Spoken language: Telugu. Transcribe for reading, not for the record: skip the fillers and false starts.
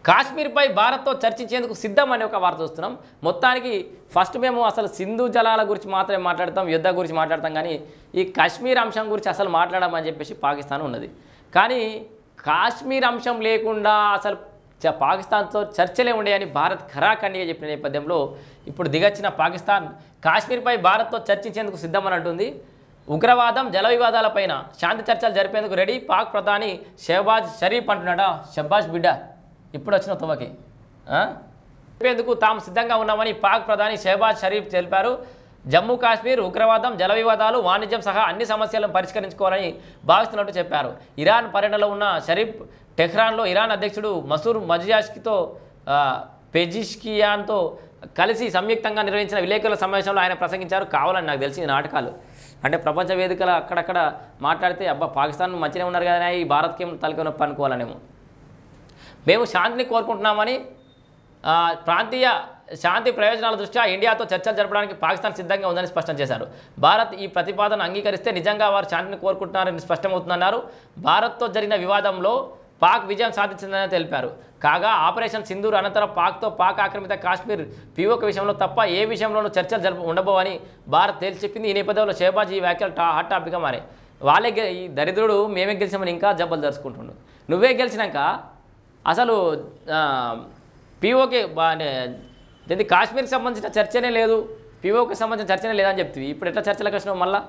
కాశ్మీర్పై భారత్తో చర్చించేందుకు సిద్ధం అనే ఒక వార్త చూస్తున్నాం. మొత్తానికి ఫస్ట్ మేము అసలు సింధు జలాల గురించి మాత్రమే మాట్లాడతాం, యుద్ధం గురించి మాట్లాడతాం, కానీ ఈ కాశ్మీర్ అంశం గురించి అసలు మాట్లాడమని చెప్పేసి పాకిస్తాన్ ఉన్నది. కానీ కాశ్మీర్ అంశం లేకుండా అసలు పాకిస్తాన్తో చర్చలే ఉండేయని భారత్ ఖరాఖండిగా చెప్పిన నేపథ్యంలో ఇప్పుడు దిగొచ్చిన పాకిస్తాన్ కాశ్మీర్పై భారత్తో చర్చించేందుకు సిద్ధమని అంటుంది. ఉగ్రవాదం, జల వివాదాలపైన శాంతి చర్చలు జరిపేందుకు రెడీ పాక్ ప్రధాని షెహబాజ్ షరీఫ్ అంటున్నాడా. షెహబాజ్ బిడ్డ ఇప్పుడు వచ్చిన తువకి చెప్పేందుకు తాము సిద్ధంగా ఉన్నామని పాక్ ప్రధాని షెహబాజ్ షరీఫ్ తెలిపారు. జమ్మూ కాశ్మీర్, ఉగ్రవాదం, జల వివాదాలు, వాణిజ్యం సహా అన్ని సమస్యలను పరిష్కరించుకోవాలని భావిస్తున్నట్టు చెప్పారు. ఇరాన్ పర్యటనలో ఉన్న షరీఫ్ టెహ్రాన్లో ఇరాన్ అధ్యక్షుడు మసూర్ మజియాష్కితో పెజిష్కియాన్తో కలిసి సంయుక్తంగా నిర్వహించిన విలేకరుల సమావేశంలో ఆయన ప్రసంగించారు. కావాలని నాకు తెలిసి నాటకాలు అంటే ప్రపంచ వేదికలు అక్కడక్కడ మాట్లాడితే అబ్బా పాకిస్తాన్ మంచిగా ఉన్నారు కదా, ఈ భారత్కి ఏం తలకి నొప్పి అనుకోవాలనేమో. మేము శాంతిని కోరుకుంటున్నామని, ప్రాంతీయ శాంతి ప్రయోజనాల దృష్ట్యా ఇండియాతో చర్చలు జరపడానికి పాకిస్తాన్ సిద్ధంగా ఉందని స్పష్టం చేశారు. భారత్ ఈ ప్రతిపాదన అంగీకరిస్తే నిజంగా వారు శాంతిని కోరుకుంటున్నారని స్పష్టమవుతుందన్నారు. భారత్తో జరిగిన వివాదంలో పాక్ విజయం సాధించిందని తెలిపారు. కాగా ఆపరేషన్ సింధూర్ అనంతరం పాక్ ఆక్రమిత కాశ్మీర్ పీఓక విషయంలో తప్ప ఏ విషయంలోనూ చర్చలు ఉండబోవని భారత్ తేల్చి చెప్పింది. ఈ నేపథ్యంలో షెహబాజ్ ఈ వ్యాఖ్యలు హాట్ టాపిక్గా మారాయి. వాళ్ళే ఈ దరిద్రుడు మేమే గెలిచామని ఇంకా జబ్బలు జరుచుకుంటుండు. నువ్వే గెలిచినాక అసలు పీఓకే కాశ్మీర్కి సంబంధించిన చర్చనే లేదు, పీఓకి సంబంధించిన చర్చనే లేదని చెప్తుంది. ఇప్పుడు ఎట్లా చర్చలకు వచ్చినావు మళ్ళీ?